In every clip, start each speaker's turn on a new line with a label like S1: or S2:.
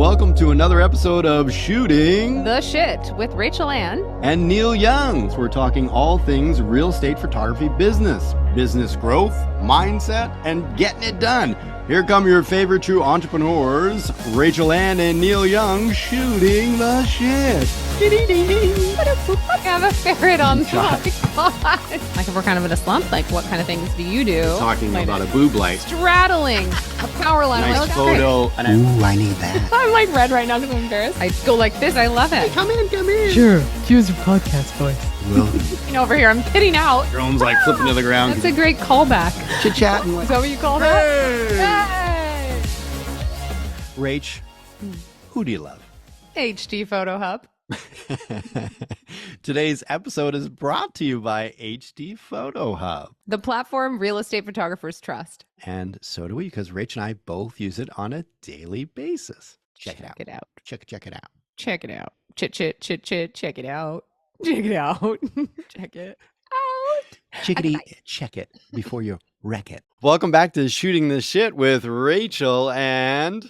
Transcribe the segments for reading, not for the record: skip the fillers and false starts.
S1: welcome to another episode of Shooting
S2: the Shit with Rachael
S1: and Neal Young. We're talking all things real estate photography business growth, mindset, and getting it done. Here come your favorite true entrepreneurs, Rachael and Neal Young, shooting the shit.
S2: I have a ferret on the podcast. Like if we're kind of in a slump, like what kind of things do you do?
S1: Talking about a boob light.
S2: Straddling a power line.
S1: Nice photo.
S3: Ooh, I need that.
S2: I'm like red right now because I'm embarrassed. I go like this. I love it.
S1: Come in.
S3: Sure, use your podcast voice.
S2: Over here, I'm pitting out.
S1: Drone's like flipping to the ground.
S2: That's a great callback.
S1: Chit-chatting.
S2: Is that what you call that?
S1: Hey! Rach, who do you love?
S2: HD Photo Hub.
S1: Today's episode is brought to you by HD Photo Hub.
S2: The platform real estate photographers trust.
S1: And so do we, because Rach and I both use it on a daily basis.
S2: Check it out.
S1: Check it out.
S2: Check it out. Check it out. Check it out. Check it out.
S1: Chickadee, check it before you wreck it. Welcome back to Shooting the Shit with Rachael and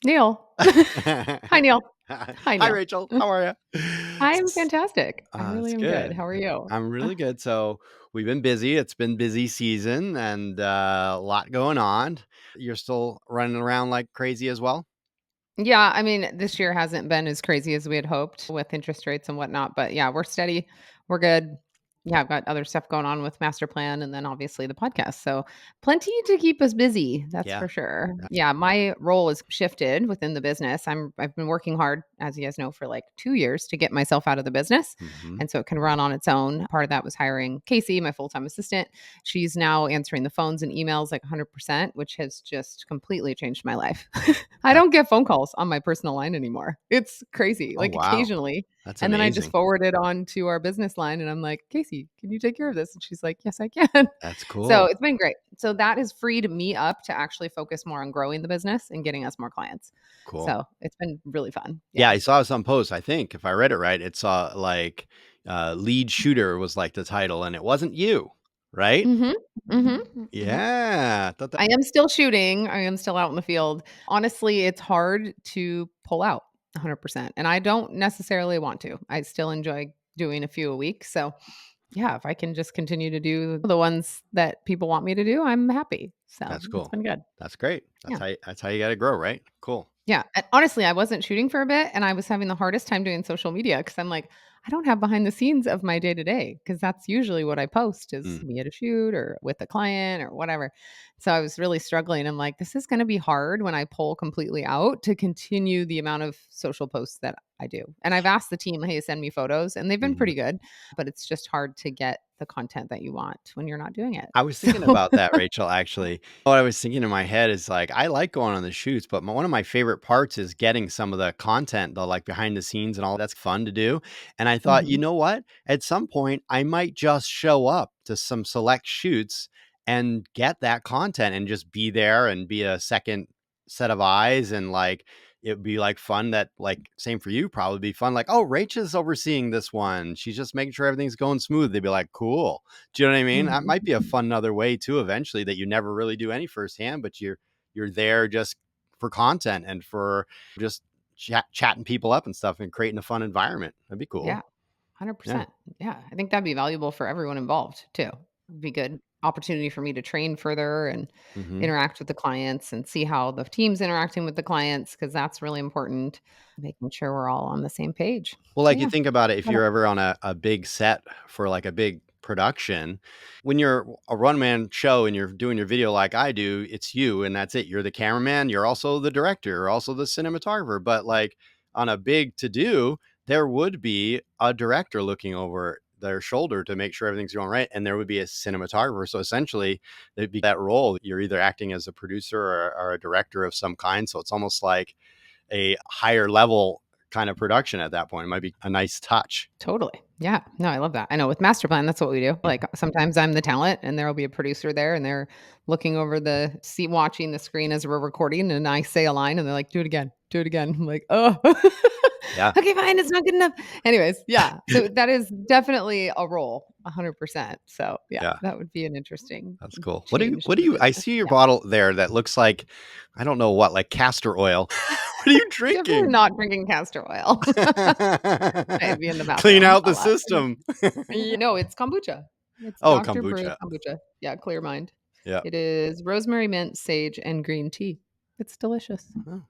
S2: Neal. Hi, Neal.
S1: Hi, Rachael. How are you?
S2: I'm fantastic. I really am good. How are you?
S1: I'm really good. So we've been busy. It's been busy season and a lot going on. You're still running around like crazy as well?
S2: Yeah, I mean, this year hasn't been as crazy as we had hoped with interest rates and whatnot, but yeah, we're steady. We're good. Yeah, I've got other stuff going on with master plan and then obviously the podcast. So plenty to keep us busy. That's for sure. Yeah, my role has shifted within the business. I've been working hard, as you guys know, for like 2 years to get myself out of the business.
S1: Mm-hmm.
S2: And so it can run on its own. Part of that was hiring Casey, my full-time assistant. She's now answering the phones and emails like 100%, which has just completely changed my life. I don't get phone calls on my personal line anymore. It's crazy. Like occasionally.
S1: That's
S2: and
S1: amazing.
S2: Then I just forward it on to our business line and I'm like, Casey, can you take care of this? And she's like, yes, I can.
S1: That's cool.
S2: So it's been great. So that has freed me up to actually focus more on growing the business and getting us more clients.
S1: Cool.
S2: So it's been really fun.
S1: Yeah, I saw some posts. I think if I read it right, it saw like lead shooter was like the title and it wasn't you, right?
S2: Mm-hmm. Mm-hmm.
S1: Yeah.
S2: I am still shooting. I am still out in the field. Honestly, it's hard to pull out 100%. And I don't necessarily want to. I still enjoy doing a few a week. So yeah, if I can just continue to do the ones that people want me to do, I'm happy. So
S1: that's cool.
S2: It's been good.
S1: That's great. That's how you got to grow, right? Cool.
S2: Yeah. And honestly, I wasn't shooting for a bit and I was having the hardest time doing social media because I'm like, I don't have behind the scenes of my day to day because that's usually what I post is me at a shoot or with a client or whatever. So I was really struggling. I'm like, this is going to be hard when I pull completely out to continue the amount of social posts that I do. And I've asked the team, hey, send me photos and they've been pretty good, but it's just hard to get the content that you want when you're not doing it.
S1: I was thinking about that, Rachael, actually. What I was thinking in my head is like, I like going on the shoots, but one of my favorite parts is getting some of the content, the like behind the scenes and all that's fun to do. And I thought, you know what? At some point, I might just show up to some select shoots and get that content and just be there and be a second set of eyes and like, it'd be like fun that like same for you, probably be fun. Like, oh, Rach is overseeing this one. She's just making sure everything's going smooth. They'd be like, cool. Do you know what I mean? That might be a fun other way too, eventually that you never really do any firsthand, but you're there just for content and for just chatting people up and stuff and creating a fun environment. That'd be cool.
S2: Yeah. 100%. Yeah. I think that'd be valuable for everyone involved too. It'd be good opportunity for me to train further and interact with the clients and see how the team's interacting with the clients because that's really important, making sure we're all on the same page.
S1: Well, like you think about it, if you're ever on a big set for like a big production, when you're a one-man show and you're doing your video like I do, it's you and that's it. You're the cameraman. You're also the director. You're also the cinematographer. But like on a big to-do, there would be a director looking over their shoulder to make sure everything's going right. And there would be a cinematographer. So essentially there'd be that role. You're either acting as a producer or a director of some kind. So it's almost like a higher level kind of production at that point. It might be a nice touch.
S2: Totally. Yeah. No, I love that. I know with Master Plan, that's what we do. Like sometimes I'm the talent and there'll be a producer there and they're looking over the seat, watching the screen as we're recording. And I say a line and they're like, do it again. Do it again. I'm like, oh,
S1: yeah.
S2: Okay, fine. It's not good enough. Anyways. Yeah. So that is definitely a role 100%. So yeah, that would be an interesting.
S1: That's cool. What do you, I see your bottle there that looks like, I don't know what, like castor oil. What are you
S2: Definitely
S1: drinking?
S2: not drinking castor oil. I'd be in the
S1: Clean
S2: bathroom
S1: out
S2: a
S1: the
S2: lot.
S1: system.
S2: No, it's kombucha. It's
S1: Oh,
S2: doctor brewed
S1: kombucha.
S2: kombucha. Yeah, clear mind.
S1: Yeah.
S2: It is rosemary, mint, sage, and green tea. It's delicious.
S1: Oh,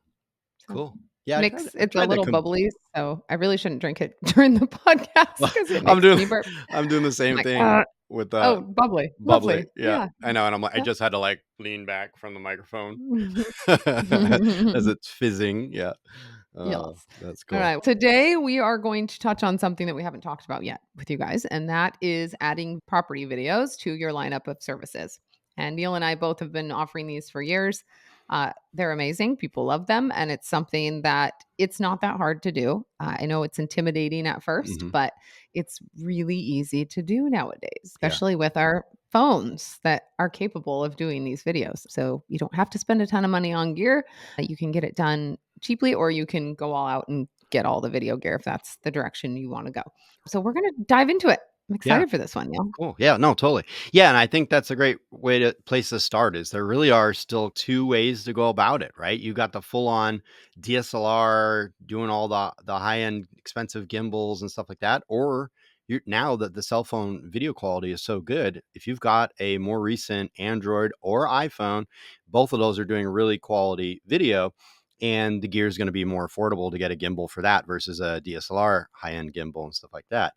S2: So,
S1: cool. Yeah, I
S2: it's a
S1: tried the
S2: little bubbly, so I really shouldn't drink it during the podcast
S1: well,
S2: because it
S1: I'm
S2: makes
S1: doing
S2: me burp.
S1: I'm doing the
S2: I'm
S1: same
S2: like,
S1: thing with,
S2: oh, bubbly,
S1: bubbly.
S2: lovely.
S1: Yeah,
S2: Yeah.
S1: I know, and I'm like I
S2: Yeah.
S1: just had to, like, lean back from the microphone
S2: Mhm.
S1: as it's fizzing. Yeah.
S2: Yes.
S1: That's
S2: All
S1: cool.
S2: right. Today we are going to touch on something that we haven't talked about yet with you guys, and that is adding property videos to your lineup of services. And Neil and I both have been offering these for years. They're amazing. People love them, and it's something that it's not that hard to do. I know it's intimidating at first,
S1: Mhm.
S2: but it's really easy to do nowadays,
S1: Yeah.
S2: especially with our phones that are capable of doing these videos. So you don't have to spend a ton of money on gear. You can get it done cheaply, or you can go all out and get all the video gear if that's the direction you want to go. So we're going to dive into it. I'm
S1: Yeah.
S2: excited for this one, Neil.
S1: Cool. Yeah, no, totally. Yeah, and I think that's a great way to place to start is there really are still 2 ways to go about it, right? You got the full on DSLR doing all the high end expensive gimbals and stuff like that, or you now that the cell phone video quality is so good, if you've got a more recent Android or iPhone, both of those are doing really quality video and the gear is going to be more affordable to get a gimbal for that versus a DSLR high end gimbal and stuff like that.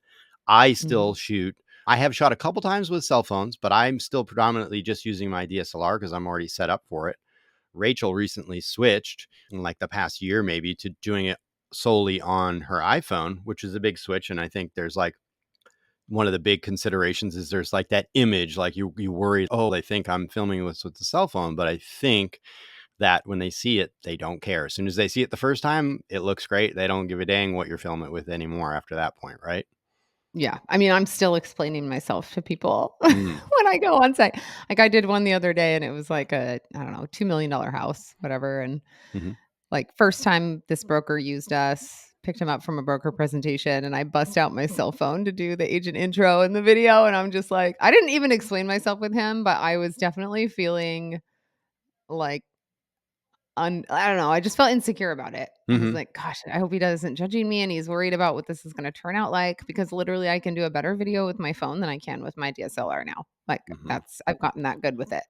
S1: I
S2: Mhm.
S1: still shoot I have shot a couple times with cell phones, but I'm still predominantly just using my DSLR because I'm already set up for it. Rachel recently switched in like the past year, maybe, to doing it solely on her iPhone, which is a big switch. And I think there's like one of the big considerations is there's like that image, like you worry, oh, they think I'm filming with the cell phone. But I think that when they see it, they don't care. As soon as they see it the first time, it looks great. They don't give a dang what you're filming it with anymore after that point, right?
S2: Yeah. I mean, I'm still explaining myself to people
S1: Mm,
S2: when I go on site. Like I did one the other day and it was like I don't know, $2 million house, whatever. And
S1: hmm
S2: like first time this broker used us, picked him up from a broker presentation and I bust out my cell phone to do the agent intro in the video. And I'm just like, I didn't even explain myself with him, but I was definitely feeling like I don't know, I just felt insecure about it. I was
S1: hmm
S2: like, "Gosh, I hope he doesn't judging me and he's worried about what this is gonna turn out like," because literally I can do a better video with my phone than I can with my DSLR now. Like,
S1: hmm
S2: that's I've gotten that good with it.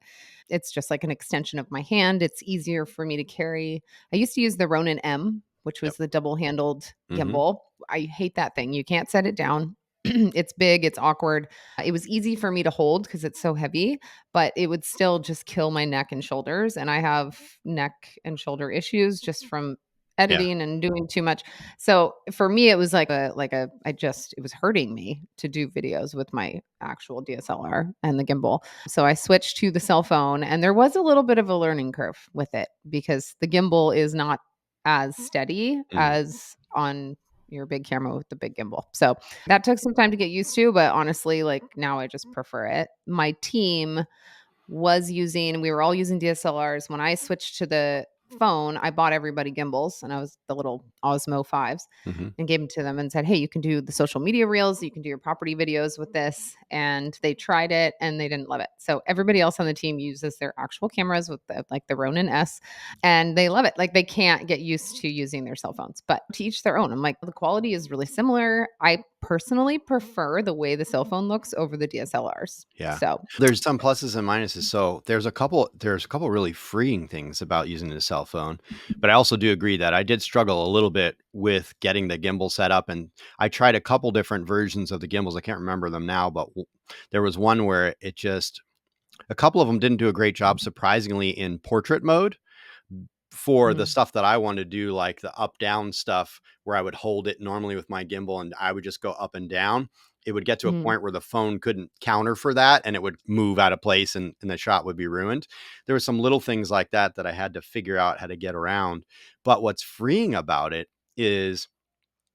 S2: It's just like an extension of my hand. It's easier for me to carry. I used to use the Ronin M, which
S1: Yep.
S2: was the double-handled
S1: hmm
S2: gimbal. I hate that thing. You can't set it down. It's big, it's awkward. It was easy for me to hold because it's so heavy, but it would still just kill my neck and shoulders, and I have neck and shoulder issues just from
S1: Yeah.
S2: editing and doing too much. So, for me, it was it was hurting me to do videos with my actual DSLR and the gimbal. So, I switched to the cell phone, and there was a little bit of a learning curve with it because the gimbal is not as steady
S1: Mm.
S2: as on your big camera with the big gimbal. So, that took some time to get used to, but honestly, like, now I just prefer it. My team we were all using DSLRs. When I switched to the phone, I bought everybody gimbals and I was the little Osmo 5s
S1: Mhm.
S2: and gave them to them and said, "Hey, you can do the social media reels, you can do your property videos with this." And they tried it and they didn't love it. So everybody else on the team uses their actual cameras with the Ronin S and they love it. Like they can't get used to using their cell phones, but to each their own. I'm like, the quality is really similar. I personally prefer the way the cell phone looks over the DSLRs.
S1: Yeah.
S2: So,
S1: There's some pluses and minuses. So there's a couple really freeing things about using the cell phone. But I also do agree that I did struggle a little bit with getting the gimbal set up and I tried a couple different versions of the gimbals. I can't remember them now, but there was one where it just a couple of them didn't do a great job surprisingly in portrait mode for the
S2: mm,
S1: stuff that I want to do, like the up down stuff where I would hold it normally with my gimbal and I would just go up and down. It would get to a
S2: mhm.
S1: point where the phone couldn't counter for that and it would move out of place and the shot would be ruined. There were some little things like that that I had to figure out how to get around. But what's freeing about it is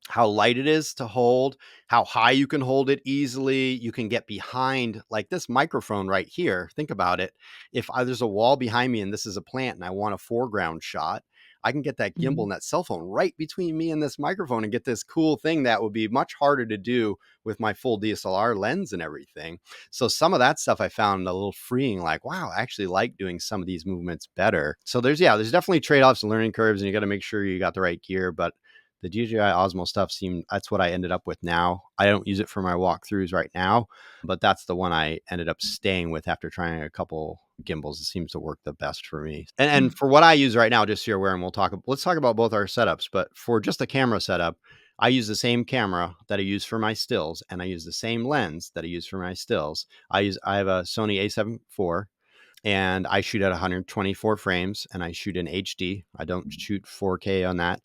S1: how light it is to hold, how high you can hold it easily. You can get behind like this microphone right here. Think about it. If there's a wall behind me and this is a plant and I want a foreground shot, I can get that gimbal
S2: Mhm.
S1: and that cell phone right between me and this microphone and get this cool thing that would be much harder to do with my full DSLR lens and everything. So some of that stuff I found a little freeing, like, wow, I actually like doing some of these movements better. So there's definitely trade-offs and learning curves, and you got to make sure you got the right gear. But the DJI Osmo stuff that's what I ended up with now. I don't use it for my walkthroughs right now, but that's the one I ended up staying with after trying a couple gimbals. It seems to work the best for me. And
S2: Mhm.
S1: for what I use right now, just so you're aware, and let's talk about both our setups. But for just the camera setup, I use the same camera that I use for my stills, and I use the same lens that I use for my stills. I have a Sony A7 IV, and I shoot at 124 frames, and I shoot in HD. I don't shoot 4K on that.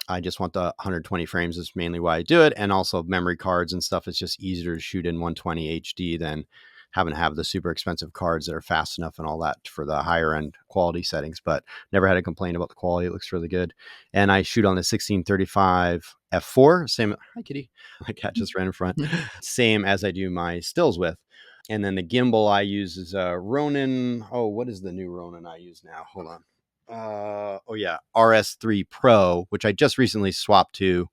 S1: I just want the 120 frames is mainly why I do it. And also memory cards and stuff. It's just easier to shoot in 120 HD than having to have the super expensive cards that are fast enough and all that for the higher end quality settings. But never had a complaint about the quality. It looks really good. And I shoot on the 1635 f4, same. Hi, kitty. My cat just ran in front. Same as I do my stills with. And then the gimbal I use is a Ronin. Oh, what is the new Ronin I use now? Hold on. Oh yeah, RS3 Pro, which I just recently swapped to,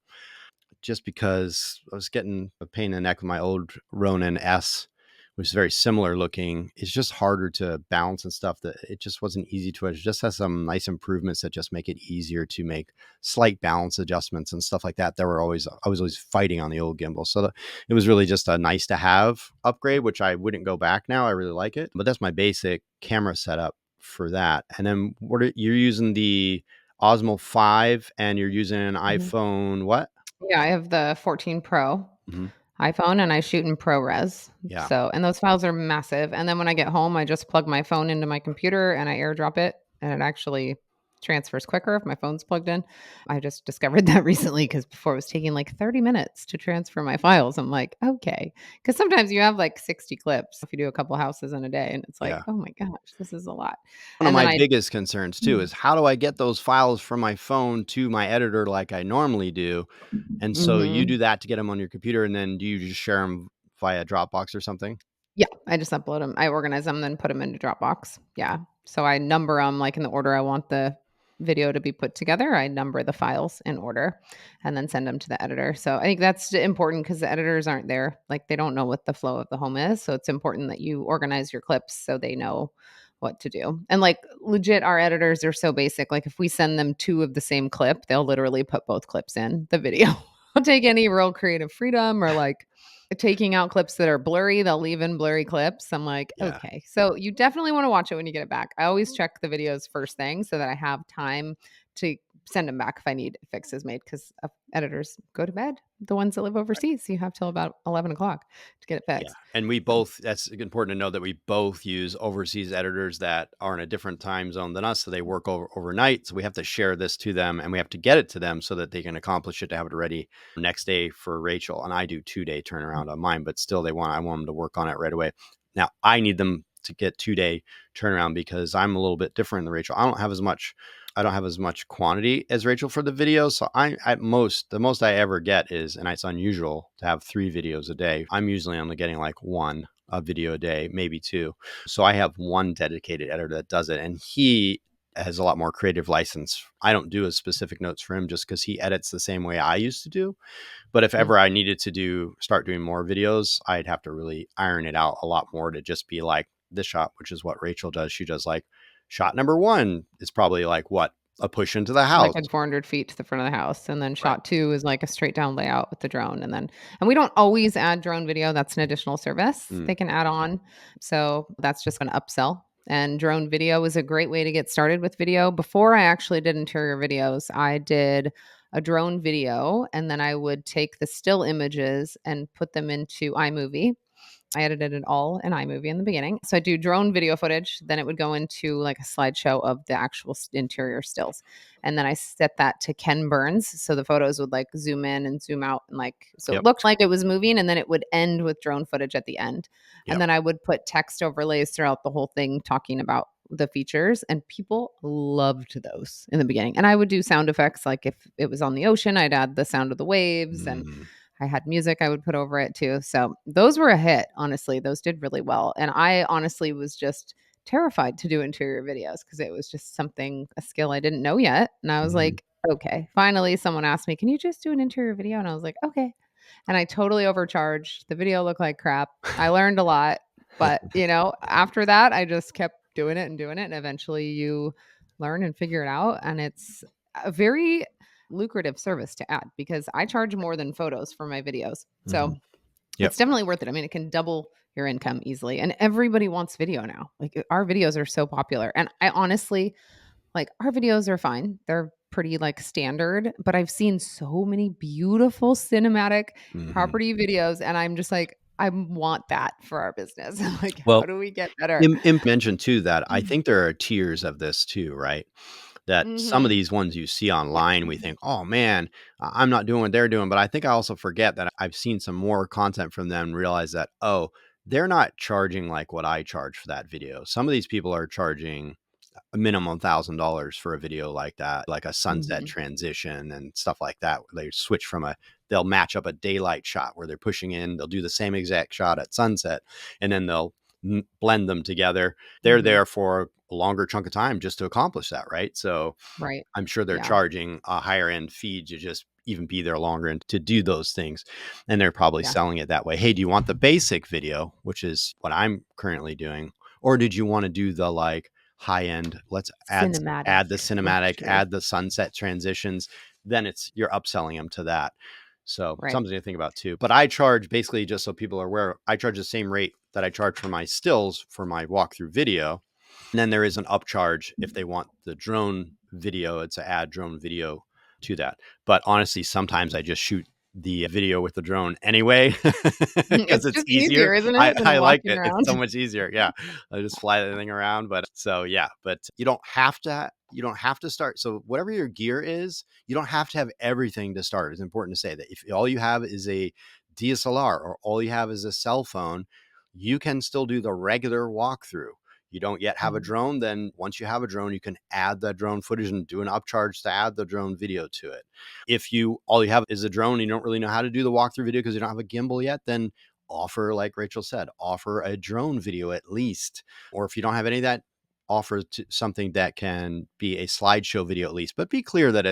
S1: just because I was getting a pain in the neck with my old Ronin S, which is very similar looking. It's just harder to balance and stuff. That it just wasn't easy to. It just has some nice improvements that just make it easier to make slight balance adjustments and stuff like that. I was always fighting on the old gimbal, so it was really just a nice to have upgrade, which I wouldn't go back now. I really like it, but that's my basic camera setup for that. And then you're using the Osmo 5 and you're using an
S2: Mhm.
S1: iPhone what?
S2: Yeah, I have the 14 Pro
S1: Mhm.
S2: iPhone and I shoot in ProRes.
S1: Yeah.
S2: So, and those files are massive. And then when I get home, I just plug my phone into my computer and I airdrop it, and it actually transfers quicker if my phone's plugged in. I just discovered that recently because before it was taking like 30 minutes to transfer my files. I'm like, okay. Because sometimes you have like 60 clips if you do a couple houses in a day, and it's like,
S1: Yeah.
S2: oh my gosh, this is a lot.
S1: One of
S2: And then
S1: my
S2: I,
S1: biggest concerns too is how do I get those files from my phone to my editor like I normally do? And so you
S2: Mhm.
S1: do that to get them on your computer, and then do you just share them via Dropbox or something?
S2: Yeah, I just upload them. I organize them, then put them into Dropbox. Yeah. So I number them like in the order I want the video to be put together. I number the files in order and then send them to the editor. So I think that's important because the editors aren't there. Like they don't know what the flow of the home is. So it's important that you organize your clips so they know what to do. And like legit, our editors are so basic. Like if we send them two of the same clip, they'll literally put both clips in the video. Don't take any real creative freedom or like taking out clips that are blurry. They'll leave in blurry clips. I'm like,
S1: Yeah.
S2: okay. So you definitely want to watch it when you get it back. I always check the videos first thing so that I have time to send them back if I need fixes made because editors go to bed. The ones that live overseas, you have till about 11 o'clock to get it
S1: Yeah,
S2: fixed.
S1: and we
S2: So,
S1: both that's important to know that we both use overseas editors that are in a different time zone than us, so they work overnight, so we have to share this to them, and we have to get it to them so that they can accomplish it to have it ready next day for Rachel, and I do 2-day turnaround on mine, but still I want them to work on it right away. Now, I need them to get 2-day turnaround because I'm a little bit different than Rachel. I don't have as much quantity as Rachel for the videos. So the most I ever get is, and it's unusual to have 3 videos a day. I'm usually only getting like one a video a day, maybe two. So I have one dedicated editor that does it, and he has a lot more creative license. I don't do as specific notes for him just because he edits the same way I used to do. But if
S2: mm.
S1: ever I needed to start doing more videos, I'd have to really iron it out a lot more to just be like this shot, which is what Rachel does. She does like shot number one is probably like what a push into the
S2: Like
S1: house.
S2: a 400 feet to the front of the house, and then
S1: Right.
S2: shot 2 is like a straight down layout with the drone, and we don't always add drone video, that's an additional service
S1: Mm,
S2: they can add on, so that's just an upsell, and drone video is a great way to get started with video. Before I actually did interior videos, I did a drone video, and then I would take the still images and put them into iMovie. I edited it all in iMovie in the beginning. So I do drone video footage, then it would go into like a slideshow of the actual interior stills. And then I set that to Ken Burns. So the photos would like zoom in and zoom out and like so it
S1: yep.
S2: looked like it was moving, and then it would end with drone footage at the end. And
S1: Yep.
S2: then I would put text overlays throughout the whole thing talking about the features, and people loved those in the beginning. And I would do sound effects, like if it was on the ocean, I'd add the sound of the waves, and
S1: Mm,
S2: I had music I would put over it too. So those were a hit, honestly. Those did really well. And I honestly was just terrified to do interior videos because it was just a skill I didn't know yet. And I was
S1: Mhm.
S2: like, okay, finally someone asked me, can you just do an interior video? And I was like, okay. And I totally overcharged. The video looked like crap. I learned a lot, but after that, I just kept doing it and doing it. And eventually you learn and figure it out. And it's a very lucrative service to add because I charge more than photos for my videos.
S1: Mhm.
S2: So
S1: Yep.
S2: it's definitely worth it. I mean, it can double your income easily. And everybody wants video now. Like our videos are so popular. And I honestly, like, our videos are fine. They're pretty, like, standard, but I've seen so many beautiful cinematic
S1: Mhm.
S2: property videos, and I'm just like, "I want that for our business." Like, how
S1: Well,
S2: do we get better?
S1: Im mentioned too that I think there are tiers of this too, right? That some of
S2: Mhm.
S1: these ones you see online, we think, "Oh, man, I'm not doing what they're doing," but I think I also forget that I've seen some more content from them and realize that, oh, they're not charging like what I charge for that video. Some of these people are charging a minimum $1,000 for a video like that, like a sunset
S2: Mhm.
S1: transition and stuff like that. They switch from they'll match up a daylight shot where they're pushing in, they'll do the same exact shot at sunset, and then they'll blend them together. They're
S2: Mhm.
S1: there for a longer chunk of time just to accomplish that, right? So
S2: Right.
S1: I'm sure they're
S2: Yeah.
S1: charging a higher end fee to just even be there longer and to do those things. And they're probably
S2: Yeah.
S1: selling it that way. Hey, do you want the basic video, which is what I'm currently doing? Or did you want to do the like high end? Let's
S2: Cinematic
S1: add the cinematic,
S2: luxury.
S1: add the sunset transitions. Then you're upselling them to that. So
S2: Right.
S1: something to think about too. But I charge basically just so people are aware, I charge the same rate that I charge for my stills for my walkthrough video. And then there is an upcharge if they want the drone video. It's a add drone video to that. But honestly, sometimes I just shoot the video with the drone anyway because
S2: It's
S1: it's
S2: just
S1: easier.
S2: easier, isn't
S1: I,
S2: it, than
S1: I like
S2: walking
S1: it. It's so
S2: around?
S1: much easier. Yeah. I just fly the thing around. But so yeah, but you don't have to start. So whatever your gear is, you don't have to have everything to start. It's important to say that if all you have is a DSLR or all you have is a cell phone, you can still do the regular walkthrough. You don't yet have a
S2: Mhm.
S1: drone, then once you have a drone, you can add that drone footage and do an upcharge to add the drone video to it. If you all you have is a drone and you don't really know how to do the walkthrough video because you don't have a gimbal yet, then offer, like Rachel said, offer a drone video at least. Or if you don't have any of that, offer something that can be a slideshow video at least. But be clear that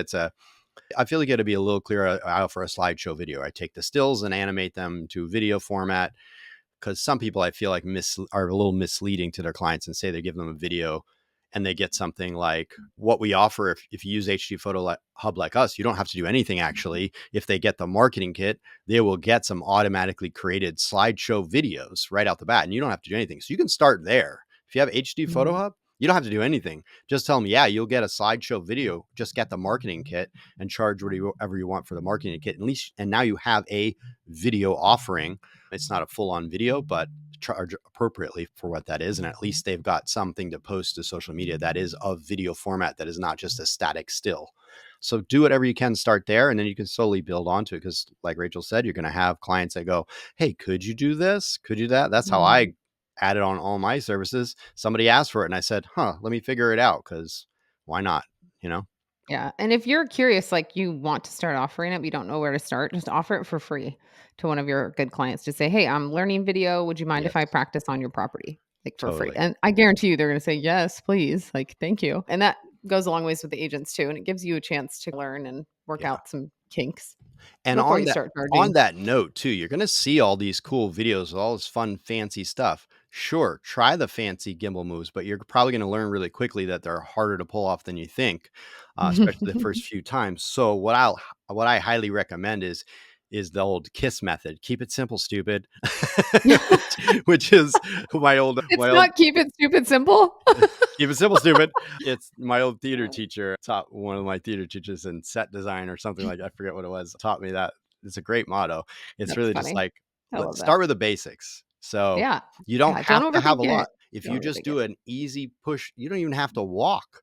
S1: I feel like it'd be a little clearer. I offer a slideshow video. I take the stills and animate them to video format because some people I feel like are a little misleading to their clients and say they give them a video and they get something like what we offer. If you use HD Photo Hub like us, you don't have to do anything actually. If they get the marketing kit, they will get some automatically created slideshow videos right out the bat, and you don't have to do anything. So you can start there. If you have HD Photo
S2: Mhm.
S1: Hub, you don't have to do anything. Just tell them, yeah, you'll get a slideshow video. Just get the marketing kit and charge whatever you want for the marketing kit. At least, and now you have a video offering. It's not a full on video, but charge appropriately for what that is. And at least they've got something to post to social media that is of video format that is not just a static still. So do whatever you can, start there, and then you can slowly build onto it. Because, like Rachel said, you're going to have clients that go, "Hey, could you do this? Could you do that?" That's how
S2: Mhm.
S1: I added on all my services. Somebody asked for it, and I said, "Huh, let me figure it out." Because why not? You know?
S2: Yeah, and if you're curious, like, you want to start offering it, but you don't know where to start, just offer it for free to one of your good clients. Just say, "Hey, I'm learning video. Would you mind if I
S1: Yes,
S2: practice on your property?" Like, for free.
S1: totally.
S2: And I guarantee you they're gonna say, "Yes, please." Like, "Thank you." And that goes a long ways with the agents too, and it gives you a chance to learn and work
S1: Yeah.
S2: out some kinks
S1: And
S2: before
S1: on
S2: you
S1: that
S2: start
S1: on
S2: charging.
S1: that note too, you're gonna see all these cool videos with all this fun, fancy stuff. Sure, try the fancy gimbal moves, but you're probably gonna learn really quickly that they're harder to pull off than you think, especially the first few times. So what I highly recommend is the old KISS method. Keep it simple, stupid. Which is
S2: It's
S1: my old
S2: not keep it stupid simple.
S1: keep it simple, stupid. It's my old theater teacher taught one of my theater teachers in set design or something like I forget what it was. Taught me that. It's a great motto. It's
S2: That's
S1: really just
S2: funny.
S1: like
S2: I love
S1: let's
S2: that.
S1: start with the basics. So
S2: Yeah.
S1: you don't
S2: Yeah, don't
S1: have to have
S2: overthink
S1: a
S2: it.
S1: lot. If
S2: Don't
S1: you just
S2: overthink it.
S1: do an easy push, you don't even have to walk.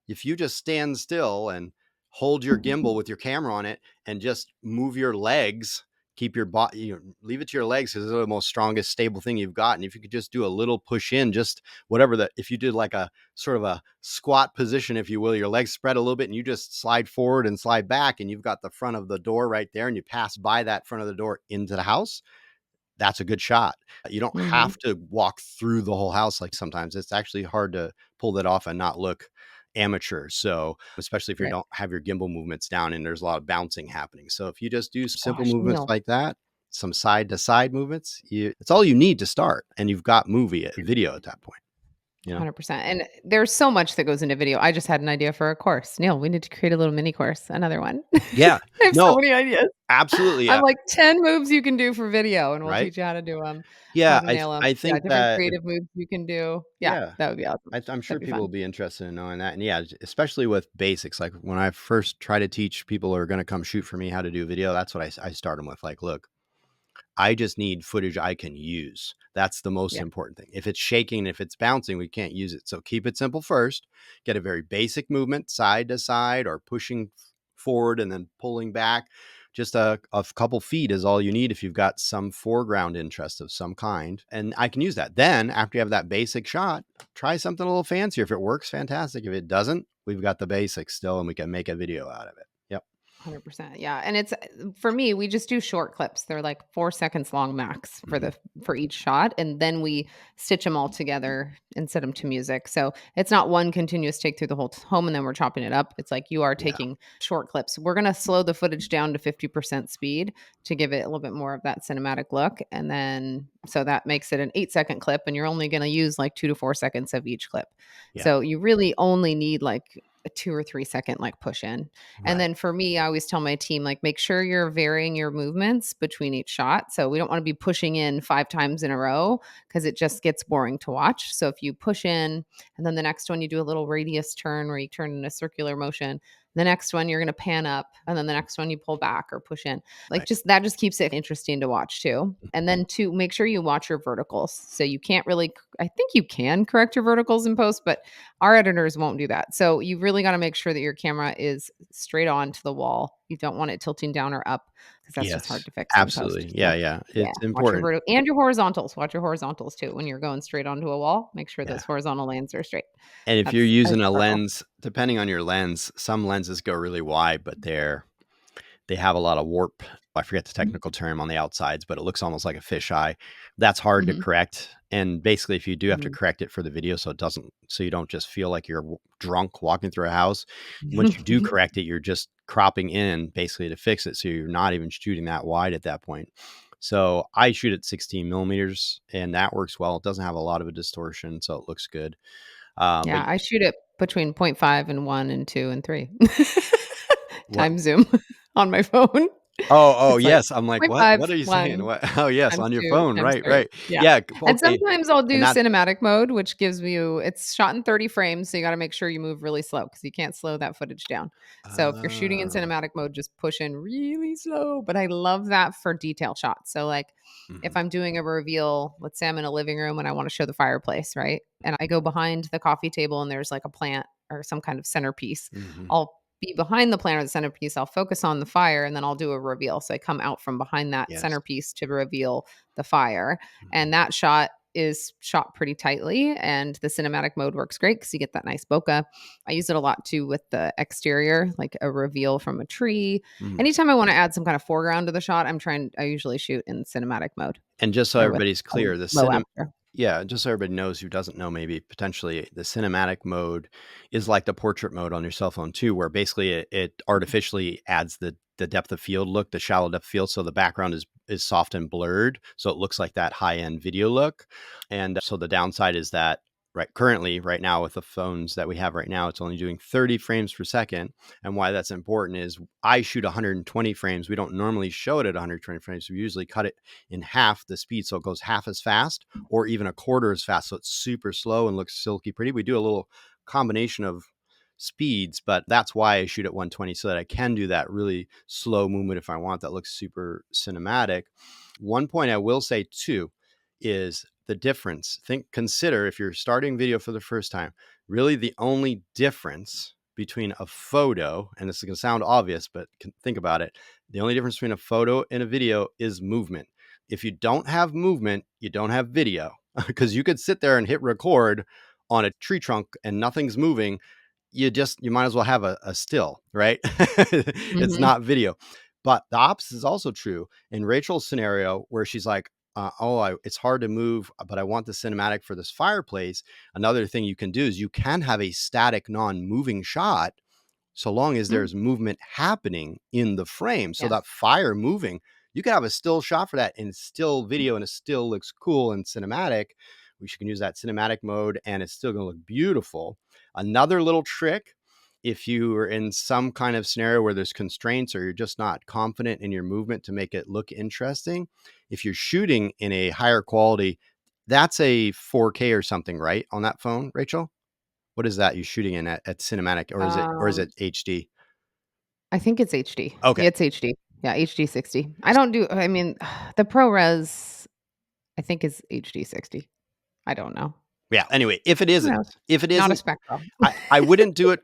S1: If you just stand still and hold your gimbal with your camera on it and just move your legs, keep your body, leave it to your legs because they're the most strongest, stable thing you've got. And if you could just do a little push in, just whatever that, if you did like a sort of a squat position, if you will, your legs spread a little bit and you just slide forward and slide back and you've got the front of the door right there and you pass by that front of the door into the house, that's a good shot. You don't
S2: Mhm.
S1: have to walk through the whole house like sometimes. It's actually hard to pull that off and not look amateur. So, especially if you
S2: Right.
S1: don't have your gimbal movements down and there's a lot of bouncing happening. So, if you just do simple
S2: Gosh,
S1: movements
S2: Neal.
S1: like that, some side to side movements, it's all you need to start. And you've got video at that point, you know?
S2: 100%. And there's so much that goes into video. I just had an idea for a course. Neil, we need to create a little mini course, another one.
S1: Yeah.
S2: I have so
S1: No,
S2: many ideas.
S1: absolutely.
S2: I'm like 10 moves you can do for video, and we'll
S1: Right.
S2: teach you how to do them, how
S1: Yeah.
S2: to nail them.
S1: I
S2: Yeah,
S1: think
S2: different
S1: that
S2: creative moves you can do. Yeah,
S1: yeah.
S2: that would be awesome.
S1: I'm sure
S2: That'd be
S1: people
S2: fun.
S1: will be interested in knowing that. And yeah, especially with basics. Like when I first try to teach people who are going to come shoot for me how to do video, that's what I start them with. Like, look, I just need footage I can use. That's the most
S2: Yeah,
S1: important thing. If it's shaking, if it's bouncing, we can't use it. So keep it simple first. Get a very basic movement, side to side or pushing forward and then pulling back. Just a couple feet is all you need if you've got some foreground interest of some kind. And I can use that. Then, after you have that basic shot, try something a little fancier. If it works, fantastic. If it doesn't, we've got the basics still and we can make a video out of it. Yep.
S2: 100%. Yeah, and it's for me, we just do short clips. They're like 4 seconds long max
S1: Mhm.
S2: for each shot, and then we stitch them all together and set them to music. So, it's not one continuous take through the whole home and then we're chopping it up. It's like you are
S1: Yeah.
S2: taking short clips. We're going to slow the footage down to 50% speed to give it a little bit more of that cinematic look, and then so that makes it an 8-second clip, and you're only going to use like 2 to 4 seconds of each clip.
S1: Yeah.
S2: So, you really only need like a 2 or 3 second like push in. And
S1: Right.
S2: then for me, I always tell my team, like, make sure you're varying your movements between each shot. So we don't want to be pushing in 5 times in a row because it just gets boring to watch. So if you push in and then the next one, you do a little radius turn where you turn in a circular motion. The next one, you're going to pan up. And then the next one, you pull back or push in. Like,
S1: Right.
S2: just that just keeps it interesting to watch too. And then to make sure you watch your verticals. So you can't really, I think you can correct your verticals in post, but our editors won't do that. So you really got to make sure that your camera is straight on to the wall. You don't want it tilting down or up because that's just hard
S1: Yes,
S2: to fix in post.
S1: absolutely. Yeah,
S2: So
S1: yeah.
S2: yeah,
S1: It's
S2: watch your
S1: important.
S2: vertical and your horizontals. Watch your horizontals too. When you're going straight onto a wall, make sure
S1: Yeah.
S2: those horizontal lanes are straight.
S1: And if you're
S2: That's a
S1: using a
S2: struggle.
S1: lens, depending on your lens, some lenses go really wide, but they have a lot of warp. I forget the technical term on the outsides, but it looks almost like a fisheye. That's hard to
S2: Mhm.
S1: correct. And basically, if you do have to
S2: Mhm.
S1: correct it for the video, so you don't just feel like you're drunk walking through a house. Once you do correct it, you're just cropping in basically to fix it. So you're not even shooting that wide at that point. So I shoot at 16 millimeters and that works well. It doesn't have a lot of a distortion, so it looks good. But
S2: Yeah, I shoot it between point 0.5 and 1 and 2 and 3
S1: what?
S2: time zoom on my phone.
S1: Oh,
S2: It's like
S1: yes. I'm like,
S2: point
S1: "What?
S2: 0.5,
S1: What are you saying?
S2: 1
S1: What?" Oh, yes,
S2: times
S1: on your
S2: 2
S1: phone.
S2: times
S1: Right,
S2: 3.
S1: right.
S2: Yeah.
S1: Yeah,
S2: And
S1: okay.
S2: sometimes I'll
S1: And
S2: do
S1: that
S2: cinematic mode, which gives you it's shot in 30 frames, so you gotta make sure you move really slow because you can't slow that footage down. So if you're shooting in
S1: oh,
S2: cinematic mode, just push in really slow, but I love that for detail shots. So, like, if
S1: mhm,
S2: I'm doing a reveal, let's say I'm in a living room and I wanna show the fireplace, right? And I go behind the coffee table and there's, like, a plant or some kind of centerpiece.
S1: mhm.
S2: I'll be behind the plant or the centerpiece. I'll focus on the fire and then I'll do a reveal. So I come out from behind that
S1: Yes.
S2: centerpiece to reveal the fire.
S1: Mhm.
S2: And that shot is shot pretty tightly and the cinematic mode works great because you get that nice bokeh. I use it a lot too with the exterior, like a reveal from a tree.
S1: Mhm.
S2: Anytime I want to add some kind of foreground to the shot, I usually shoot in cinematic mode
S1: And just so
S2: or with
S1: everybody's
S2: a
S1: clear,
S2: low aperture.
S1: yeah, just so everybody knows who doesn't know, maybe potentially the cinematic mode is like the portrait mode on your cell phone too, where basically it artificially adds the depth of field look, the shallow depth of field, so the background is soft and blurred, so it looks like that high end video look. And so the downside is that right now with the phones that we have right now, it's only doing 30 frames per second. And why that's important is I shoot 120 frames. We don't normally show it at 120 frames. We usually cut it in half the speed so it goes half as fast or even a quarter as fast, so it's super slow and looks silky pretty. We do a little combination of speeds, but that's why I shoot at 120 so that I can do that really slow movement if I want that looks super cinematic. One point I will say too is the difference. Consider if you're starting video for the first time, really the only difference between a photo, and this is going to sound obvious, but think about it. The only difference between a photo and a video is movement. If you don't have movement, you don't have video because you could sit there and hit record on a tree trunk and nothing's moving. You might as well have a still, right? It's
S2: Mhm.
S1: not video. But the opposite is also true in Rachel's scenario where she's like, it's hard to move, but I want the cinematic for this fireplace. Another thing you can do is you can have a static, non-moving shot so long as
S2: Mm,
S1: there's movement happening in the frame. So
S2: yes.
S1: that fire moving, you can have a still shot for that and still video and it still looks cool and cinematic. We can use that cinematic mode and it's still going to look beautiful. Another little trick, if you are in some kind of scenario where there's constraints or you're just not confident in your movement to make it look interesting, if you're shooting in a higher quality, that's a 4K or something, right? On that phone, Rachel? What is that you're shooting in at cinematic, or is
S2: Um,
S1: it HD?
S2: I think it's HD.
S1: Okay.
S2: Yeah, it's HD. Yeah, HD 60. I mean, the ProRes, I think is HD 60. I don't know.
S1: Yeah. Anyway, if it
S2: Who knows?
S1: isn't, if it
S2: Not a
S1: isn't,
S2: Spectral.
S1: I wouldn't do it.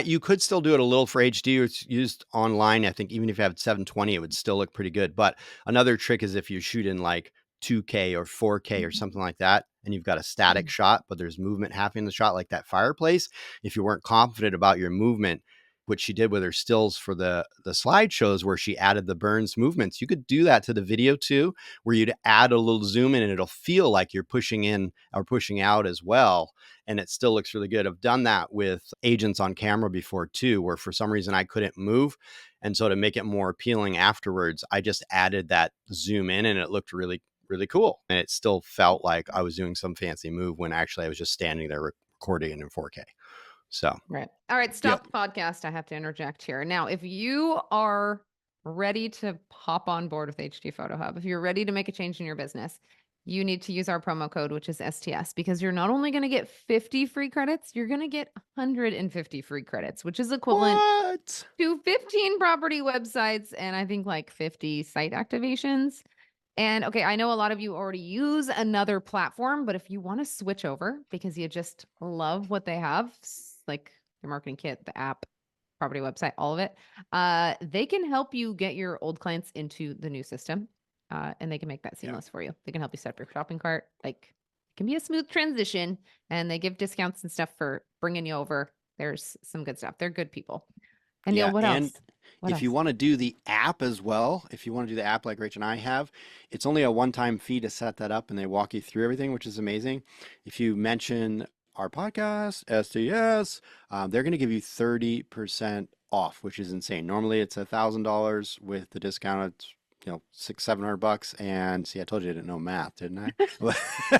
S1: You could still do it a little for HD. It's used online. I think even if you have 720, it would still look pretty good. But another trick is if you shoot in like 2K or 4K or something like that, and you've got a static
S2: Mhm.
S1: shot, but there's movement happening in the shot, like that fireplace. If you weren't confident about your movement, which she did with her stills for the slideshows where she added the Burns movements, you could do that to the video too, where you'd add a little zoom in and it'll feel like you're pushing in or pushing out as well, and it still looks really good. I've done that with agents on camera before too, where for some reason I couldn't move. And so to make it more appealing afterwards, I just added that zoom in and it looked really, really cool. And it still felt like I was doing some fancy move when actually I was just standing there recording it in 4K. So,
S2: Right. All right,
S1: yep.
S2: stop the podcast. I have to interject here. Now, if you are ready to hop on board with HD Photo Hub, if you're ready to make a change in your business, you need to use our promo code, which is STS, because you're not only going to get 50 free credits, you're going to get 150 free credits, which is equivalent
S1: What?
S2: to 15 property websites and I think like 50 site activations. And okay, I know a lot of you already use another platform, but if you want to switch over because you just love what they have, like your marketing kit, the app, property website, all of it, they can help you get your old clients into the new system, and they can make that
S1: Yeah.
S2: seamless for you. They can help you set up your shopping cart. Like, it can be a smooth transition, and they give discounts and stuff for bringing you over. There's some good stuff. They're good people. And Neil,
S1: Yeah.
S2: what
S1: And
S2: else? What
S1: if you
S2: else?
S1: want to do the app as well, if you want to do the app like Rach and I have, it's only a one-time fee to set that up and they walk you through everything, which is amazing. If you mention our podcast, STS, they're going to give you 30% off, which is insane. Normally it's $1,000 with the discount. It's, six, $700. And see, I told you I didn't know math, didn't I?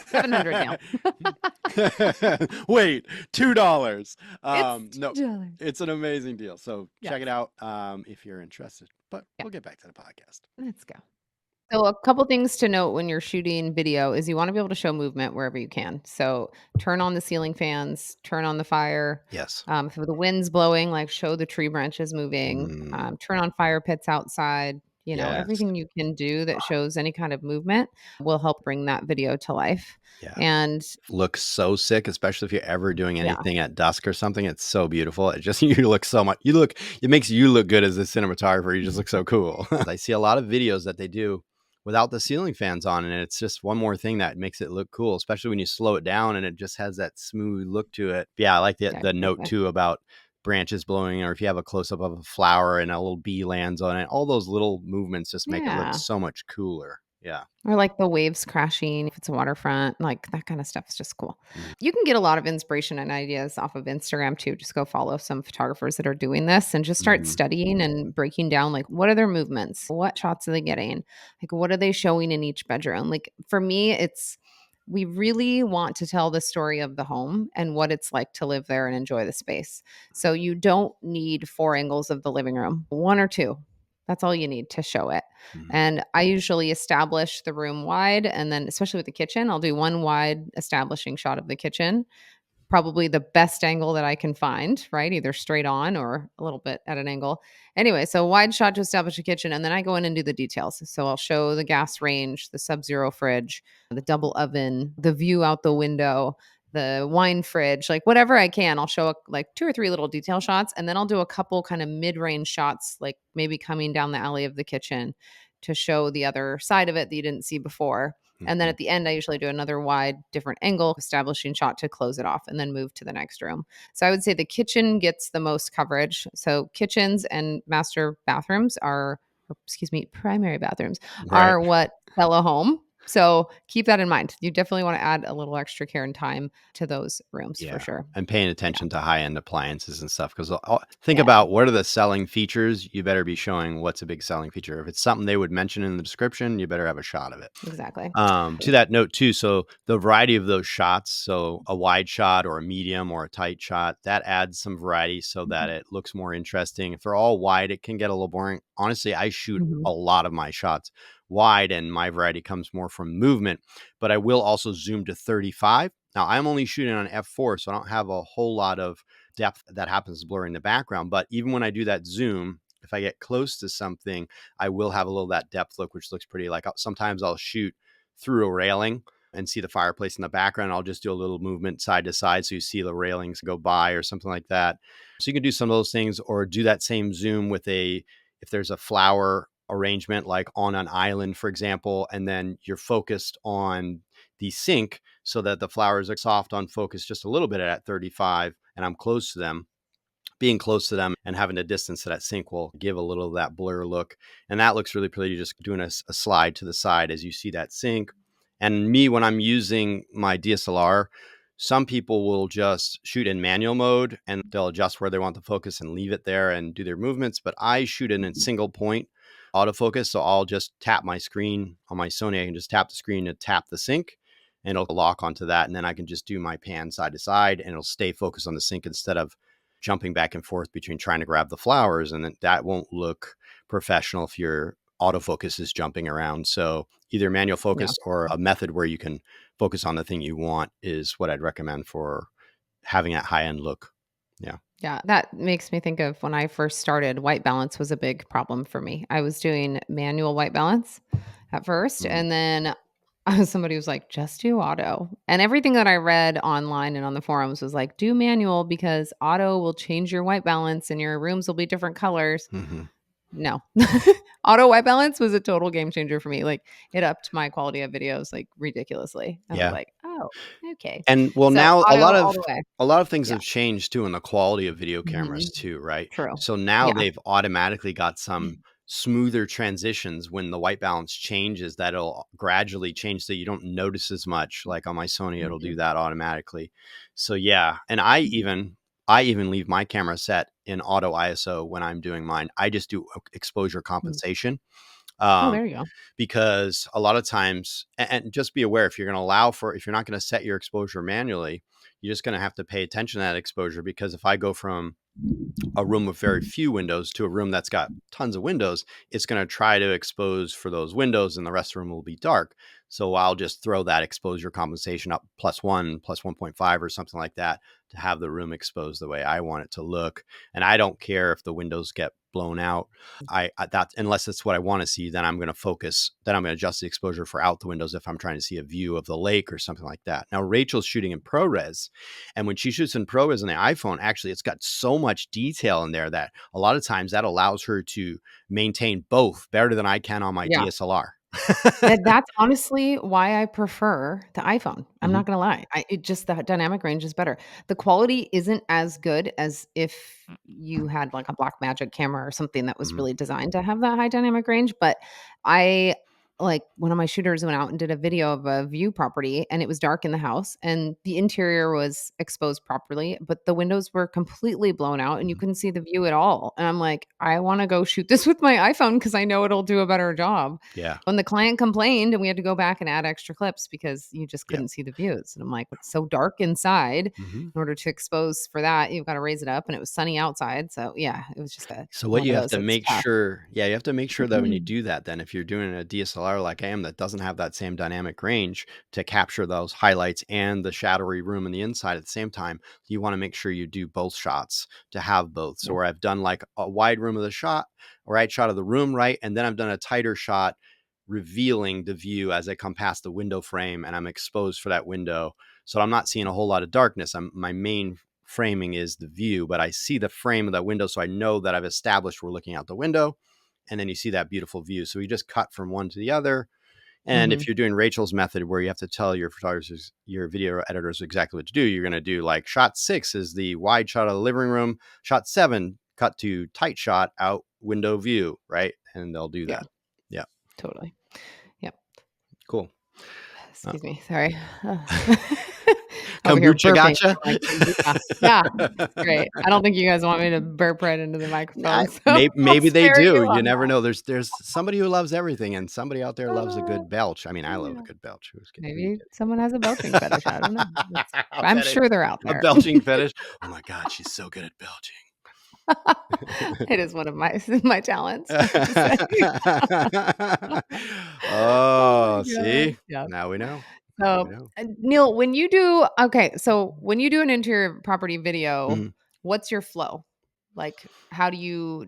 S2: 700 Neil.
S1: Wait, $2.
S2: It's
S1: No,
S2: $2.
S1: it's an amazing deal. So check
S2: Yes.
S1: it out if you're interested. But
S2: Yeah.
S1: we'll get back to the podcast.
S2: Let's go. So a couple things to note when you're shooting video is you want to be able to show movement wherever you can. So turn on the ceiling fans, turn on the fire.
S1: Yes.
S2: If the wind's blowing, like show the tree branches moving.
S1: Mm,
S2: Turn on fire pits outside.
S1: yes.
S2: Everything you can do that shows any kind of movement will help bring that video to life.
S1: Yeah.
S2: And
S1: Looks so sick, especially if you're ever doing
S2: yeah,
S1: anything at dusk or something. It's so beautiful. It just, you look so much, it makes you look good as a cinematographer. You just look so cool. I see a lot of videos that they do without the ceiling fans on, and it's just one more thing that makes it look cool, especially when you slow it down and it just has that smooth look to it. Yeah, I like
S2: yeah,
S1: the note
S2: exactly.
S1: too about branches blowing, or if you have a close up of a flower and a little bee lands on it, all those little movements just make it look
S2: Yeah.
S1: so much cooler. Yeah.
S2: Or like the waves crashing if it's a waterfront, like that kind of stuff is just cool.
S1: Mhm.
S2: You can get a lot of inspiration and ideas off of Instagram too. Just go follow some photographers that are doing this and just start
S1: Mhm.
S2: studying and breaking down like what are their movements? What shots are they getting? Like what are they showing in each bedroom? Like for me, it's we really want to tell the story of the home and what it's like to live there and enjoy the space. So you don't need four angles of the living room, one or two. That's all you need to show it.
S1: Mhm.
S2: And I usually establish the room wide. And then, especially with the kitchen, I'll do one wide establishing shot of the kitchen, probably the best angle that I can find, right? Either straight on or a little bit at an angle. Anyway, so wide shot to establish a kitchen. And then I go in and do the details. So I'll show the gas range, the sub zero fridge, the double oven, the view out the window, the wine fridge, like whatever I can. I'll show like two or three little detail shots. And then I'll do a couple kind of mid range shots, like maybe coming down the alley of the kitchen to show the other side of it that you didn't see before. And then
S1: Mhm.
S2: at the end, I usually do another wide, different angle, establishing shot to close it off and then move to the next room. So I would say the kitchen gets the most coverage. So kitchens and master bathrooms are, or excuse me, primary bathrooms
S1: Right.
S2: are what sell a home. So keep that in mind. You definitely want to add a little extra care and time to those rooms for
S1: Yeah,
S2: sure.
S1: and paying
S2: Yeah.
S1: attention to high-end appliances and stuff 'cause think
S2: Yeah.
S1: about what are the selling features, you better be showing what's a big selling feature. If it's something they would mention in the description, you better have a shot of it.
S2: Exactly.
S1: To that note too, so the variety of those shots, so a wide shot or a medium or a tight shot, that adds some variety so that it looks more interesting. If they're all wide, it can get a little boring. Honestly, I shoot
S2: Mhm.
S1: a lot of my shots wide and my variety comes more from movement, but I will also zoom to 35. Now, I'm only shooting on f4, so I don't have a whole lot of depth that happens blurring the background, but even when I do that zoom, if I get close to something, I will have a little that depth look, which looks pretty. Like sometimes I'll shoot through a railing and see the fireplace in the background. I'll just do a little movement side to side so you see the railings go by or something like that. So you can do some of those things or do that same zoom with if there's a flower arrangement like on an island, for example, and then you're focused on the sink so that the flowers are soft on focus just a little bit at 35 and I'm close to them. Being close to them and having a distance to that sink will give a little of that blur look. And that looks really pretty, just doing a slide to the side as you see that sink. And me, when I'm using my DSLR, some people will just shoot in manual mode and they'll adjust where they want the focus and leave it there and do their movements. But I shoot in single point autofocus. So I'll just tap my screen on my Sony. I can just tap the screen and tap the sink and it'll lock onto that. And then I can just do my pan side to side and it'll stay focused on the sink instead of jumping back and forth between trying to grab the flowers. And that won't look professional if your autofocus is jumping around. So either manual
S2: Yeah.
S1: focus or a method where you can focus on the thing you want is what I'd recommend for having that high end look. Yeah.
S2: Yeah, that makes me think of when I first started, white balance was a big problem for me. I was doing manual white balance at first,
S1: Mm.
S2: and then somebody was like, just do auto. And everything that I read online and on the forums was like, do manual because auto will change your white balance and your rooms will be different colors.
S1: Mm-hmm.
S2: No. Auto white balance was a total game changer for me. Like it upped my quality of videos like ridiculously. I was
S1: Yeah.
S2: like, oh, okay.
S1: And well,
S2: So
S1: now
S2: auto all the way.
S1: a lot of things
S2: Yeah.
S1: have changed too in the quality of video cameras
S2: Mhm.
S1: too, right?
S2: True.
S1: So now
S2: Yeah.
S1: they've automatically got some smoother transitions when the white balance changes that'll gradually change so you don't notice as much. Like on my Sony, it'll do
S2: Mhm.
S1: that automatically. So yeah, and
S2: Mhm.
S1: I even leave my camera set in auto ISO when I'm doing mine. I just do exposure
S2: Mm.
S1: compensation.
S2: Oh,
S1: Um,
S2: there you go.
S1: because a lot of times and just be aware if you're going to allow for if you're not going to set your exposure manually, you're just going to have to pay attention to that exposure because if I go from a room with very few windows to a room that's got tons of windows, it's going to try to expose for those windows and the rest of the room will be dark. So I'll just throw that exposure compensation up +1, +1.5 or something like that to have the room exposed the way I want it to look. And I don't care if the windows get blown out. That unless it's what I want to see, then I'm going to focus. Then I'm going to adjust the exposure for out the windows if I'm trying to see a view of the lake or something like that. Now Rachel's shooting in ProRes, and when she shoots in ProRes on the iPhone, actually it's got so much detail in there that a lot of times that allows her to maintain both better than I can on my
S2: Yeah.
S1: DSLR.
S2: That's honestly why I prefer the iPhone. I'm
S1: Mhm,
S2: not gonna lie. It just the dynamic range is better. The quality isn't as good as if you had like a Blackmagic camera or something that was
S1: mhm,
S2: really designed to have that high dynamic range, but I like one of my shooters went out and did a video of a view property and it was dark in the house and the interior was exposed properly, but the windows were completely blown out and you
S1: mhm.
S2: couldn't see the view at all. And I'm like, I want to go shoot this with my iPhone because I know it'll do a better job.
S1: Yeah,
S2: When the client complained and we had to go back and add extra clips because you just
S1: yeah.
S2: couldn't see the views. And I'm like, it's so dark inside.
S1: Mhm.
S2: In order to expose for that, you've got to raise it up and it was sunny outside. So yeah, it was just
S1: So what
S2: one
S1: you
S2: of
S1: have
S2: those
S1: to
S2: that's
S1: make
S2: tough.
S1: sure yeah, you have to make sure that when you do that then if you're doing a DSLR like I am that doesn't have that same dynamic range to capture those highlights and the shadowy room in the inside at the same time, you want to make sure you do both shots to have both. So
S2: Yeah.
S1: where I've done like a wide room of the shot, a right shot of the room, right? And then I've done a tighter shot revealing the view as I come past the window frame and I'm exposed for that window. So I'm not seeing a whole lot of darkness. My main framing is the view, but I see the frame of that window. So I know that I've established we're looking out the window. And then you see that beautiful view. So you just cut from one to the other. And
S2: Hmm.
S1: if you're doing Rachel's method where you have to tell your photographers, your video editors exactly what to do, you're going to do like shot 6 is the wide shot of the living room, shot 7, cut to tight shot out window view, right? And they'll do
S2: Yeah,
S1: that. Yeah.
S2: totally. Yep.
S1: Cool. Uh,
S2: Excuse me. Sorry. Over here
S1: Kombucha
S2: burping.
S1: gotcha?
S2: I'm like, "Kombucha." Yeah, it's great. I don't think you guys want me to burp right into the microphone, so I'll
S1: Maybe they
S2: spare you
S1: do. You
S2: on
S1: never
S2: that.
S1: know. There's somebody who loves everything, and somebody out there loves a
S2: Uh,
S1: good belch. I mean, I love a
S2: yeah.
S1: good belch. Who are you
S2: Maybe someone has a belching fetish. I don't know. It's
S1: A
S2: I'm
S1: fetish,
S2: sure they're out
S1: a
S2: there.
S1: belching fetish. Oh my god, she's so good at
S2: It is one of my my talents, I have to say.
S1: belching.
S2: Oh my
S1: Oh,
S2: god.
S1: see?
S2: Yeah.
S1: Now we know. Now we
S2: So,
S1: know.
S2: Neil, when you do okay, so when you do an interior property video,
S1: Mhm.
S2: what's your flow? Like, how do you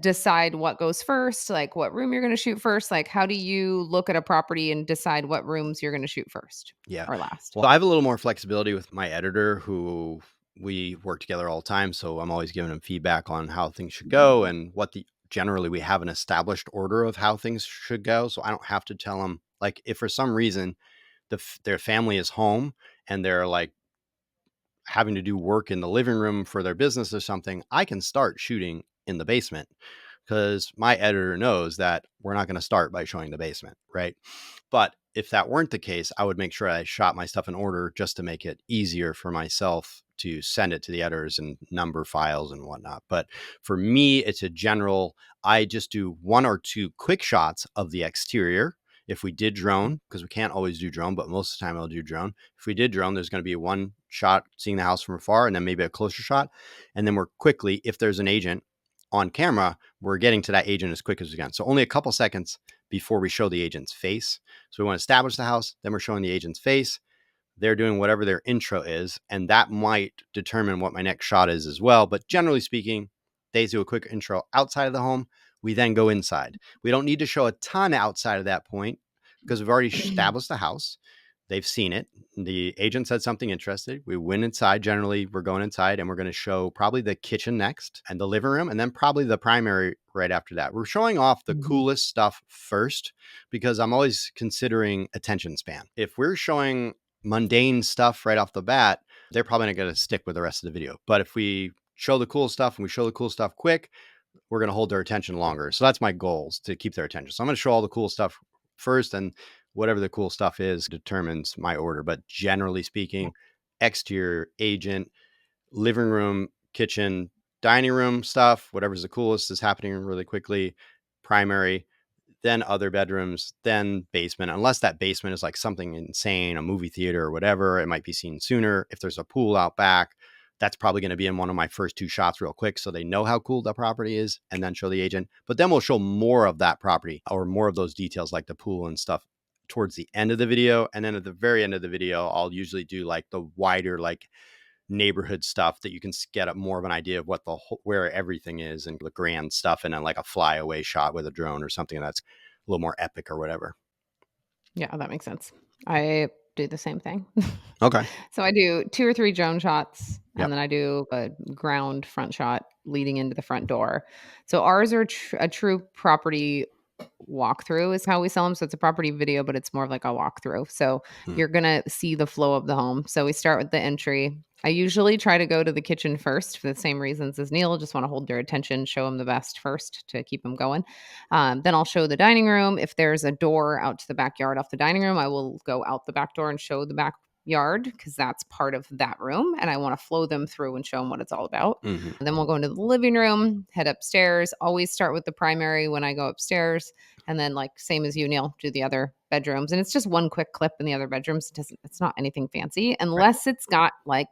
S2: decide what goes first? Like, what room you're going to shoot first? Like, how do you look at a property and decide what rooms you're going to shoot first
S1: Yeah.
S2: or last?
S1: Well, I have a little more flexibility with my editor who we work together all the time, so I'm always giving him feedback on how things should go and what the generally we have an established order of how things should go, so I don't have to tell them like if for some reason their family is home and they're like having to do work in the living room for their business or something, I can start shooting in the basement because my editor knows that we're not going to start by showing the basement, right? But if that weren't the case, I would make sure I shot my stuff in order just to make it easier for myself to send it to the editors and number files and whatnot. But for me, it's a general, I just do one or two quick shots of the exterior. If we did drone, because we can't always do drone, but most of the time I'll do drone. If we did drone, there's going to be one shot seeing the house from afar and then maybe a closer shot. And then we're quickly, if there's an agent on camera, we're getting to that agent as quick as we can. So only a couple seconds before we show the agent's face. So we want to establish the house, then we're showing the agent's face. They're doing whatever their intro is, and that might determine what my next shot is as well. But generally speaking, they do a quick intro outside of the home. We then go inside. We don't need to show a ton outside of that point because we've already established the house. They've seen it. The agent said something interesting. We went inside. Generally, we're going inside and we're going to show probably the kitchen next and the living room, and then probably the primary right after that. We're showing off the
S2: Mhm.
S1: coolest stuff first because I'm always considering attention span. If we're showing mundane stuff right off the bat, they're probably not going to stick with the rest of the video. But if we show the cool stuff and we show the cool stuff quick, we're going to hold their attention longer. So that's my goal, is to keep their attention. So I'm going to show all the cool stuff first, and whatever the cool stuff is determines my order. But generally speaking, exterior, agent, living room, kitchen, dining room stuff, whatever's the coolest is happening really quickly. Primary, then other bedrooms, then basement. Unless that basement is like something insane, a movie theater or whatever, it might be seen sooner. If there's a pool out back, that's probably going to be in one of my first two shots real quick so they know how cool the property is and then show the agent. But then we'll show more of that property or more of those details like the pool and stuff towards the end of the video. And then at the very end of the video, I'll usually do like the wider, like neighborhood stuff that you can get more of an idea of what the whole, where everything is and the grand stuff, and then like a flyaway shot with a drone or something that's a little more epic or whatever.
S2: Yeah, that makes sense. I do the same thing.
S1: Okay.
S2: So I do 2 or 3 drone shots, and
S1: Yep.
S2: then I do a ground front shot leading into the front door. So ours are a true property walkthrough is how we sell them. So it's a property video, but it's more of like a walkthrough. So
S1: Hmm.
S2: you're gonna see the flow of the home. So we start with the entry. I usually try to go to the kitchen first for the same reasons as Neil. Just want to hold their attention, show them the best first to keep them going. Then I'll show the dining room. If there's a door out to the backyard off the dining room, I will go out the back door and show the backyard because that's part of that room. And I want to flow them through and show them what it's all about.
S1: Mm-hmm.
S2: And then we'll go into the living room, head upstairs. Always start with the primary when I go upstairs. And then, like, same as you, Neil, do the other bedrooms. And it's just one quick clip in the other bedrooms. It's not anything fancy
S1: Right.
S2: unless it's got like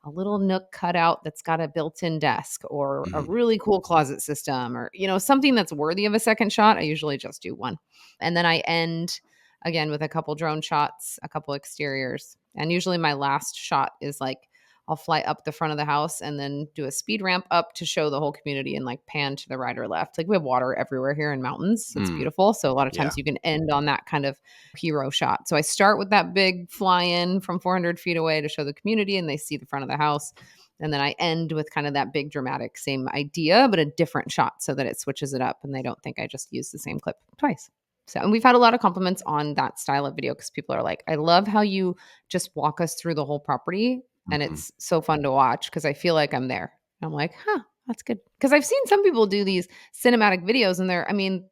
S2: a little nook cut out that's got a built-in desk or a
S1: Mm-hmm.
S2: really cool closet system or, something that's worthy of a second shot. I usually just do one. And then I end again with a couple drone shots, a couple exteriors. And usually my last shot is like I'll fly up the front of the house and then do a speed ramp up to show the whole community and like pan to the right or left. Like we have water everywhere here in mountains. It's
S1: Mm.
S2: beautiful. So a lot of
S1: Yeah.
S2: times you can end on that kind of hero shot. So I start with that big fly in from 400 feet away to show the community and they see the front of the house. And then I end with kind of that big dramatic same idea, but a different shot so that it switches it up and they don't think I just used the same clip twice. So, and we've had a lot of compliments on that style of video because people are like, I love how you just walk us through the whole property and
S1: Mm-hmm.
S2: it's so fun to watch because I feel like I'm there. I'm like, huh, that's good. Because I've seen some people do these cinematic videos and I mean,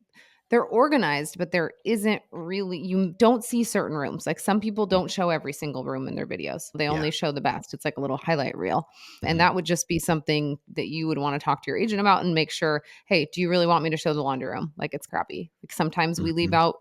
S2: They're organized, but there isn't really you don't see certain rooms. Like, some people
S1: Mm,
S2: don't show every single room in their videos. They
S1: yeah.
S2: only show the best. It's like a little highlight reel. And
S1: Mhm,
S2: that would just be something that you would wanna talk to your agent about and make sure, "Hey, do you really want me to show the laundry room?" Like, it's crappy. Like, sometimes we leave
S1: mhm.
S2: out,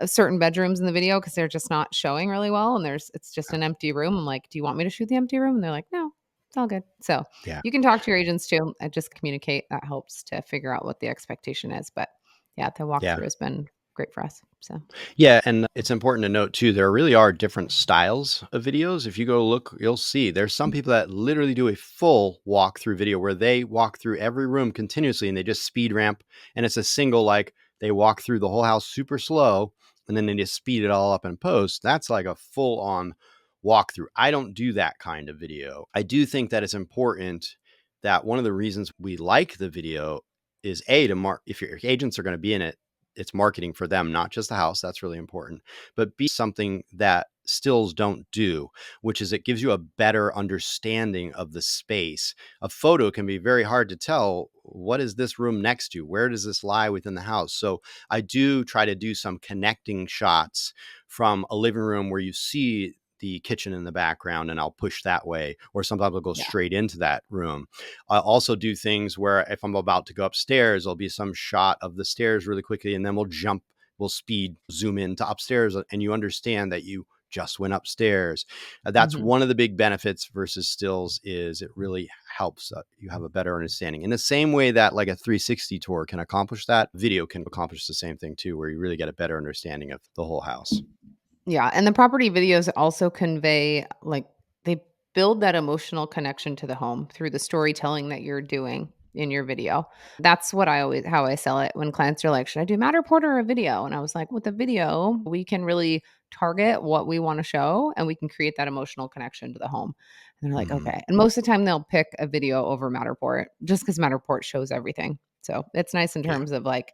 S2: certain bedrooms in the video because 'cause they're just not showing really well, and it's just
S1: Yeah,
S2: an empty room. I'm like, "Do you want me to shoot the empty room?" And they're like, "No, it's all good." So,
S1: yeah.
S2: you can talk to your agents too and just communicate. That helps to figure out what the expectation is. But yeah, the
S1: Yeah.
S2: walkthrough has been great for us. So,
S1: Yeah, and it's important to note too, there really are different styles of videos. If you go look, you'll see there's some people that literally do a full walkthrough video where they walk through every room continuously and they just speed ramp, and it's a single, like they walk through the whole house super slow and then they just speed it all up in post. That's like a full on walkthrough. I don't do that kind of video. I do think that it's important that one of the reasons we like the video is A, to mark if your agents are going to be in it, it's marketing for them, not just the house. That's really important. But be something that stills don't do, which is it gives you a better understanding of the space. A photo can be very hard to tell, what is this room next to? Where does this lie within the house? So I do try to do some connecting shots from a living room where you see the kitchen in the background, and I'll push that way, or sometimes I'll go
S2: yeah.
S1: straight into that room. I also do things where if I'm about to go upstairs, there'll be some shot of the stairs really quickly, and then we'll speed zoom into upstairs, and you understand that you just went upstairs. That's
S2: Mhm.
S1: one of the big benefits versus stills is it really helps you have a better understanding. In the same way that like a 360 tour can accomplish that, video can accomplish the same thing too, where you really get a better understanding of the whole house.
S2: Yeah, and the property videos also convey, like, they build that emotional connection to the home through the storytelling that you're doing in your video. That's what I always how I sell it when clients are like, "Should I do Matterport or a video?" And I was like, "With a video, we can really target what we wanna show, and we can create that emotional connection to the home." And they're like,
S1: Hmm.
S2: "Okay." And most of the time, they'll pick a video over Matterport just because Matterport shows everything. So, it's nice in
S1: Yeah,
S2: terms of, like,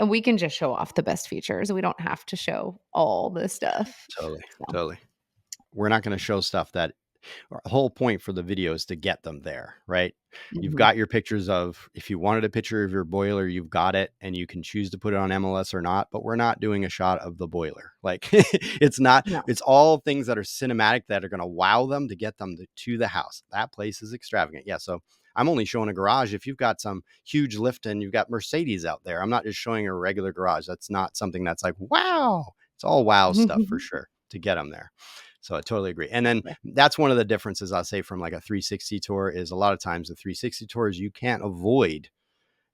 S2: and we can just show off the best features. We don't have to show all the stuff.
S1: totally,
S2: So,
S1: totally. We're not going to show stuff that our whole point for the video is to get them there, right? You've
S2: mhm.
S1: got your pictures of, if you wanted a picture of your boiler, you've got it, and you can choose to put it on MLS or not, but we're not doing a shot of the boiler. Like it's not,
S2: No.
S1: it's all things that are cinematic that are going to wow them to get them to the house. That place is extravagant. Yeah. So I'm only showing a garage if you've got some huge lift and you've got Mercedes out there. I'm not just showing a regular garage. That's not something that's like, wow. It's all wow stuff for sure to get them there. So I totally agree. And then
S2: Yeah.
S1: that's one of the differences I'll say from like a 360 tour is a lot of times the 360 tours, you can't avoid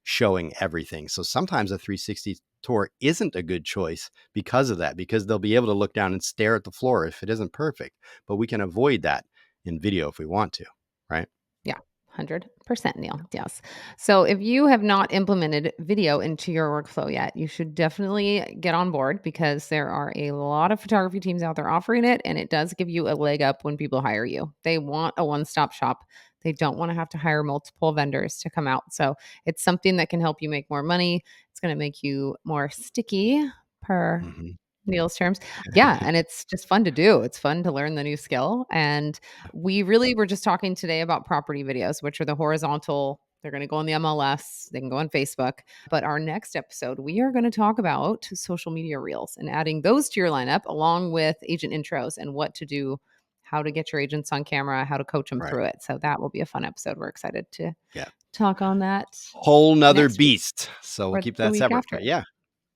S1: showing everything. So sometimes a 360 tour isn't a good choice because of that, because they'll be able to look down and stare at the floor if it isn't perfect, but we can avoid that in video if we want to, right?
S2: Yeah, 100% Neil. Yes. So if you have not implemented video into your workflow yet, you should definitely get on board because there are a lot of photography teams out there offering it, and it does give you a leg up when people hire you. They want a one-stop shop. They don't want to have to hire multiple vendors to come out. So it's something that can help you make more money. It's going to make you more sticky per
S1: Hmm.
S2: Neil's terms. Yeah, and it's just fun to do. It's fun to learn the new skill, and we really were just talking today about property videos, which are the horizontal. They're going to go on the MLS, they can go on Facebook. But our next episode, we are going to talk about social media reels and adding those to your lineup along with agent intros and what to do, how to get your agents on camera, how to coach them
S1: Right.
S2: through it. So that will be a fun episode. We're excited to
S1: Yeah.
S2: talk on that
S1: Whole nother
S2: next week
S1: beast. So we'll
S2: or
S1: keep
S2: the
S1: that
S2: week
S1: separate.
S2: after.
S1: But yeah,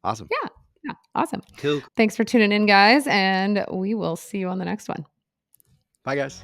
S1: awesome.
S2: Yeah. Yeah. Awesome.
S1: Cool.
S2: Thanks for tuning in, guys, and we will see you on the next one.
S1: Bye, guys.